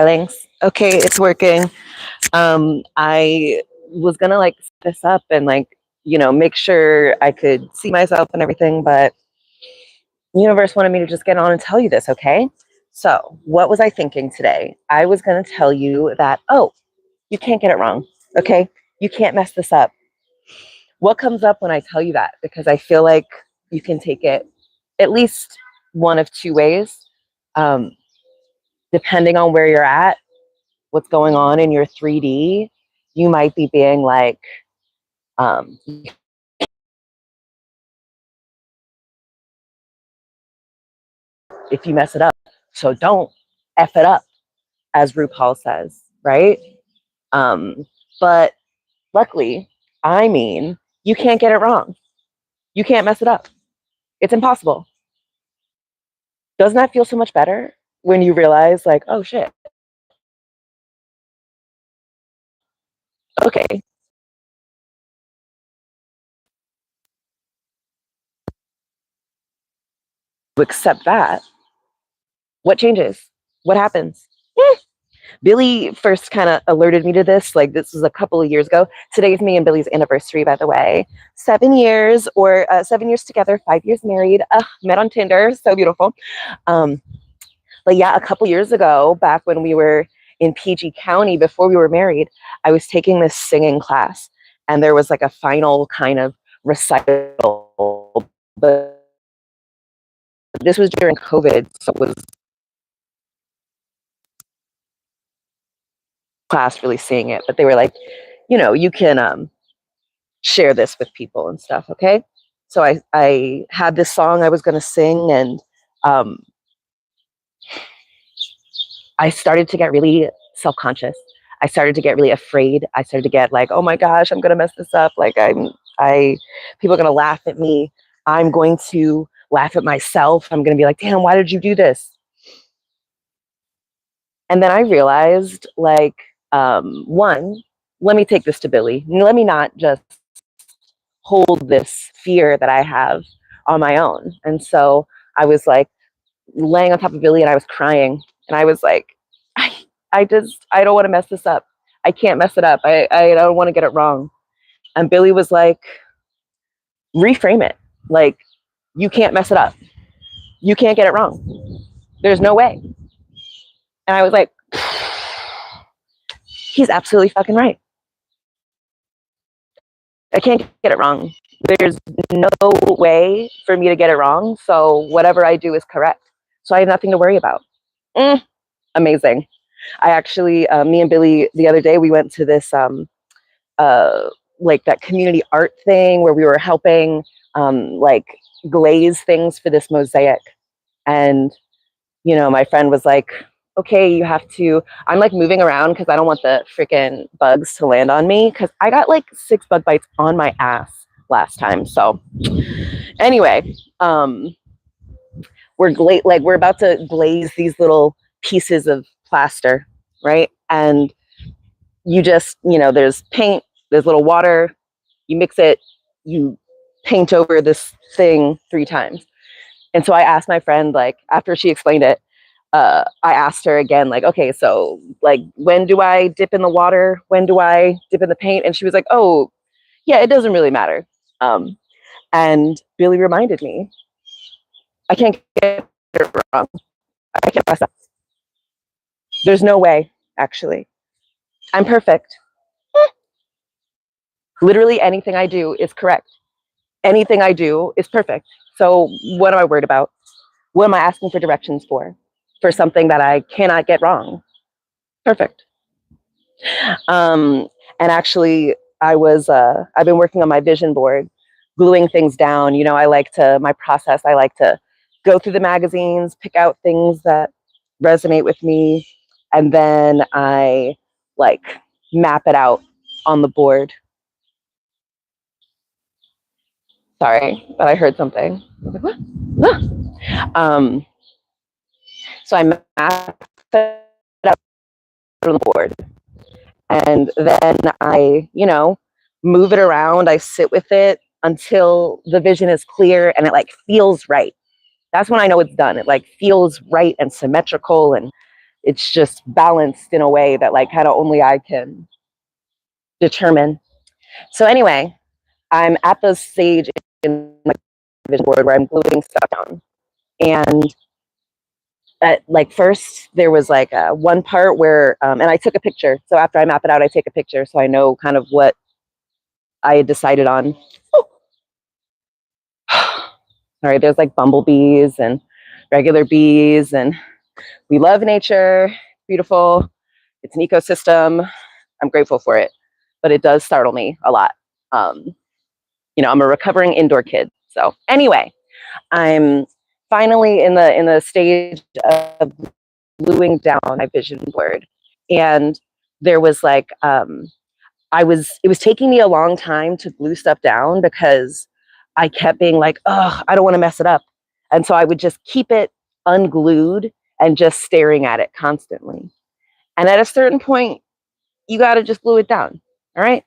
Thanks. Okay, it's working. I was gonna like set this up and like, make sure I could see myself and everything, but the universe wanted me to just get on and tell you this, okay? So, what was I thinking today? I was gonna tell you that, oh, you can't get it wrong, okay? You can't mess this up. What comes up when I tell you that? Because I feel like you can take it at least one of two ways, um, depending on where you're at, what's going on in your 3D. You might be being like, um, if you mess it up, so don't F it up, as RuPaul says, right? But luckily, I mean, you can't get it wrong. You can't mess it up. It's impossible. Doesn't that feel so much better when you realize, like, oh shit, okay, accept that. What changes? What happens? Billy first kind of alerted me to this. Like, this was a couple of years ago. Today's me and Billy's anniversary, by the way. 7 years, or 7 years together, 5 years married. Met on Tinder. So beautiful. But yeah, a couple years ago, back when we were in PG County, before we were married, I was taking this singing class, and there was like a final kind of recital. But this was during COVID, so it was class really seeing it. But they were like, you can share this with people and stuff, okay? So I had this song I was going to sing, and I started to get really self-conscious. I started to get really afraid. I started to get like, oh my gosh, I'm going to mess this up. Like, people are going to laugh at me. I'm going to laugh at myself. I'm going to be like, damn, why did you do this? And then I realized, like, one, let me take this to Billy. Let me not just hold this fear that I have on my own. And so I was like laying on top of Billy, and I was crying. And I was like, I don't want to mess this up. I can't mess it up. I don't want to get it wrong. And Billy was like, reframe it. Like, you can't mess it up. You can't get it wrong. There's no way. And I was like, he's absolutely fucking right. I can't get it wrong. There's no way for me to get it wrong. So whatever I do is correct. So I have nothing to worry about. Amazing. I actually, me and Billy, the other day, we went to this, like that community art thing where we were helping, like glaze things for this mosaic. And, my friend was like, okay, you have to, I'm like moving around because I don't want the freaking bugs to land on me, because I got like 6 bug bites on my ass last time. So anyway, we're about to glaze these little pieces of plaster, right? And you just, there's paint, there's little water, you mix it, you paint over this thing 3 times. And so I asked my friend, like, after she explained it, I asked her again, like, okay, so like, when do I dip in the water? When do I dip in the paint? And she was like, oh, yeah, it doesn't really matter. And Billy reminded me, I can't get it wrong. I can't mess up. There's no way, actually. I'm perfect. Literally anything I do is correct. Anything I do is perfect. So what am I worried about? What am I asking for directions for? For something that I cannot get wrong. Perfect. And actually, I've been working on my vision board, gluing things down. My process, I like to go through the magazines, pick out things that resonate with me, and then I like map it out on the board. Sorry, but I heard something. I was like, what? Ah. So I map it out on the board, and then I, move it around. I sit with it until the vision is clear and it like feels right. That's when I know it's done. It like feels right and symmetrical and It's just balanced in a way that like kind of only I can determine. So anyway, I'm at the stage in my vision board where I'm gluing stuff down. And at like first there was like one part where, and I took a picture. So after I map it out, I take a picture so I know kind of what I had decided on. Oh. All right, there's like bumblebees and regular bees, and we love nature. Beautiful. It's an ecosystem. I'm grateful for it, but it does startle me a lot. You know, I'm a recovering indoor kid. So anyway, I'm finally in the stage of gluing down my vision board, and there was like it was taking me a long time to glue stuff down because I kept being like, oh, I don't want to mess it up. And so I would just keep it unglued and just staring at it constantly. And at a certain point, you got to just glue it down. All right.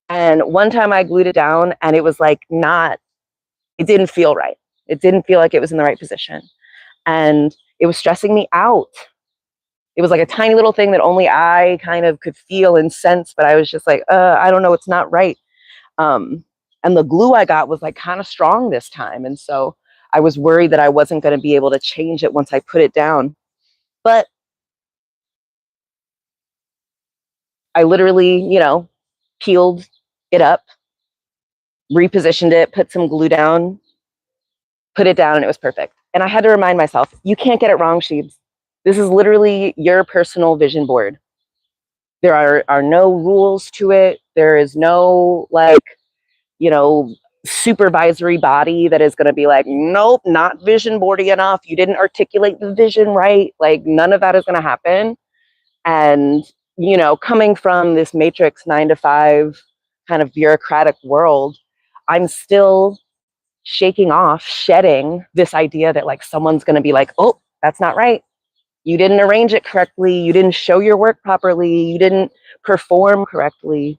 And one time I glued it down and it was like it didn't feel right. It didn't feel like it was in the right position. And it was stressing me out. It was like a tiny little thing that only I kind of could feel and sense, but I was just like, I don't know, it's not right. And the glue I got was like kind of strong this time. And so I was worried that I wasn't going to be able to change it once I put it down. But I literally, you know, peeled it up, repositioned it, put some glue down, put it down, and it was perfect. And I had to remind myself, you can't get it wrong, Sheebs. This is literally your personal vision board. There are no rules to it. There is no like, you know, supervisory body that is going to be like, nope, not vision boardy enough. You didn't articulate the vision right. Like none of that is going to happen. And, you know, coming from this matrix 9 to 5 kind of bureaucratic world, I'm still shaking off, shedding this idea that like someone's going to be like, oh, that's not right. You didn't arrange it correctly. You didn't show your work properly. You didn't perform correctly.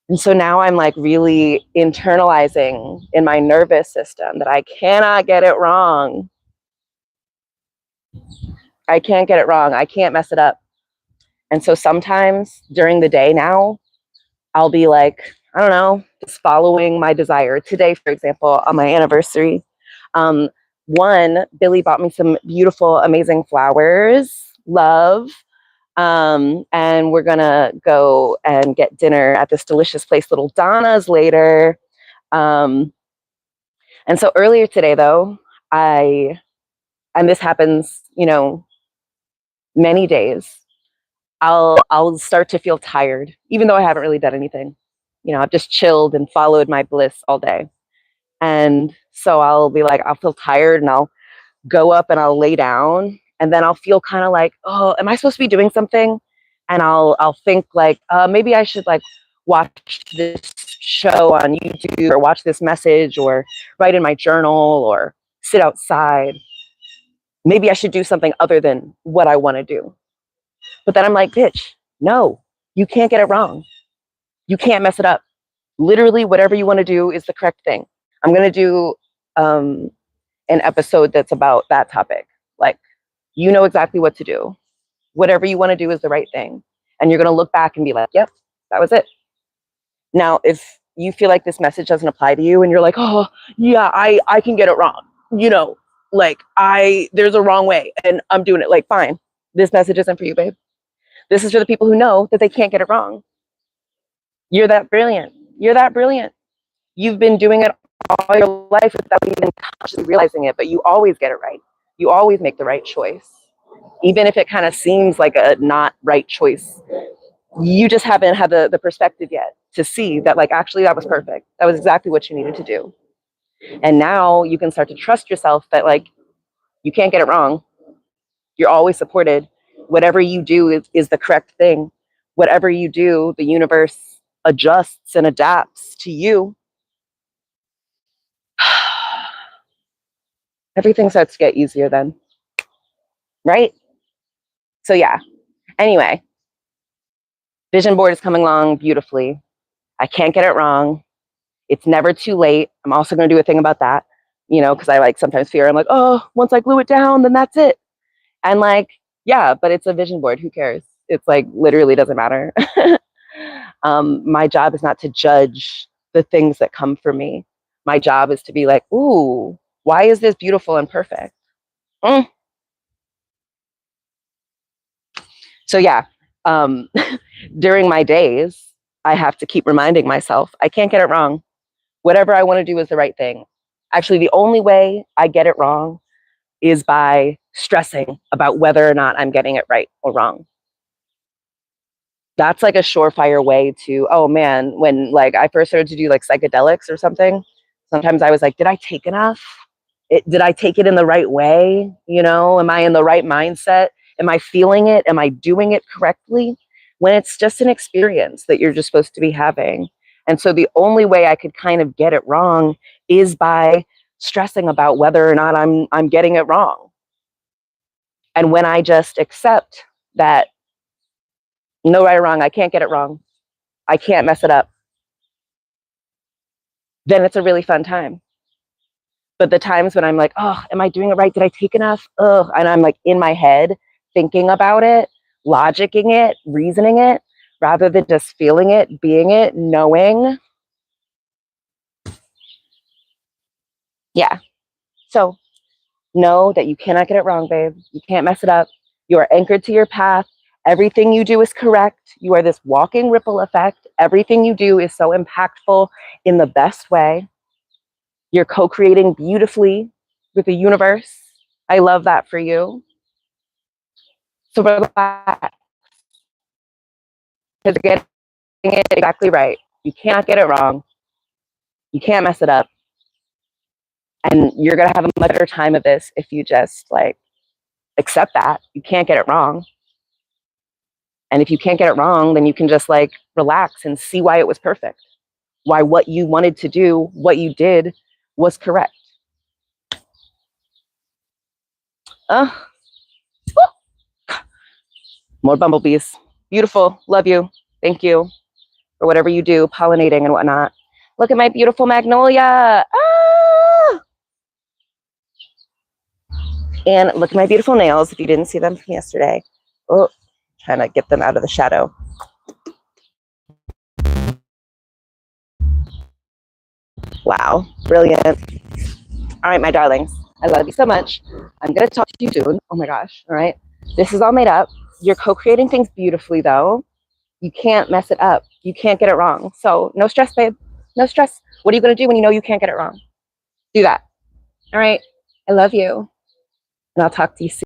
And so now I'm like really internalizing in my nervous system that I cannot get it wrong. I can't get it wrong. I can't mess it up. And so sometimes during the day now, I'll be like, I don't know, just following my desire. Today, for example, on my anniversary, Billy bought me some beautiful, amazing flowers, love. And we're gonna go and get dinner at this delicious place, Little Donna's, later. And so earlier today, though, and this happens, you know, many days, I'll start to feel tired, even though I haven't really done anything. You know, I've just chilled and followed my bliss all day. And so I'll be like, I'll feel tired and I'll go up and I'll lay down, and then I'll feel kind of like, oh, am I supposed to be doing something? And I'll think like, maybe I should like watch this show on YouTube, or watch this message, or write in my journal, or sit outside. Maybe I should do something other than what I want to do. But then I'm like, bitch, no, you can't get it wrong. You can't mess it up. Literally, whatever you want to do is the correct thing. I'm going to do an episode that's about that topic. Like, you know exactly what to do. Whatever you want to do is the right thing. And you're going to look back and be like, yep, that was it. Now, if you feel like this message doesn't apply to you and you're like, oh, yeah, I can get it wrong. You know, like there's a wrong way and I'm doing it. Like, fine. This message isn't for you, babe. This is for the people who know that they can't get it wrong. You're that brilliant. You're that brilliant. You've been doing it all your life without even consciously realizing it, but you always get it right. You always make the right choice. Even if it kind of seems like a not right choice, you just haven't had the perspective yet to see that, like, actually that was perfect. That was exactly what you needed to do. And now you can start to trust yourself that, like, you can't get it wrong. You're always supported. Whatever you do is the correct thing. Whatever you do, the universe adjusts and adapts to you. Everything starts to get easier then, right? So yeah, anyway, vision board is coming along beautifully. I can't get it wrong. It's never too late. I'm also going to do a thing about that, you know, because I like sometimes fear. I'm like, oh, once I glue it down, then that's it. And like, Yeah, but it's a vision board. Who cares? It's like literally doesn't matter. My job is not to judge the things that come for me. My job is to be like, ooh, why is this beautiful and perfect? Mm. So yeah, um, during my days, I have to keep reminding myself, I can't get it wrong. Whatever I want to do is the right thing. Actually, the only way I get it wrong is by stressing about whether or not I'm getting it right or wrong. That's like a surefire way to, oh man, when like I first started to do like psychedelics or something, sometimes I was like, did I take enough? Did I take it in the right way? You know, am I in the right mindset? Am I feeling it? Am I doing it correctly? When it's just an experience that you're just supposed to be having. And so the only way I could kind of get it wrong is by stressing about whether or not I'm getting it wrong. And when I just accept that no right or wrong, I can't get it wrong, I can't mess it up, then it's a really fun time. But the times when I'm like, oh, am I doing it right? Did I take enough? Ugh. And I'm like in my head thinking about it, logicking it, reasoning it, rather than just feeling it, being it, knowing. Yeah. So know that you cannot get it wrong, babe. You can't mess it up. You are anchored to your path. Everything you do is correct. You are this walking ripple effect. Everything you do is so impactful in the best way. You're co-creating beautifully with the universe. I love that for you. So relax, because you're getting it exactly right. You can't get it wrong. You can't mess it up. And you're going to have a much better time of this if you just like accept that. You can't get it wrong. And if you can't get it wrong, then you can just like relax and see why it was perfect. Why what you wanted to do, what you did was correct. Uh, More bumblebees. Beautiful. Love you. Thank you for whatever you do, pollinating and whatnot. Look at my beautiful magnolia. Ah! And look at my beautiful nails if you didn't see them from yesterday. Oh, trying to get them out of the shadow. Wow, brilliant. All right, my darlings, I love you so much. I'm going to talk to you soon. Oh my gosh. All right. This is all made up. You're co-creating things beautifully, though. You can't mess it up. You can't get it wrong. So no stress, babe. No stress. What are you going to do when you know you can't get it wrong? Do that. All right. I love you. And I'll talk to you soon.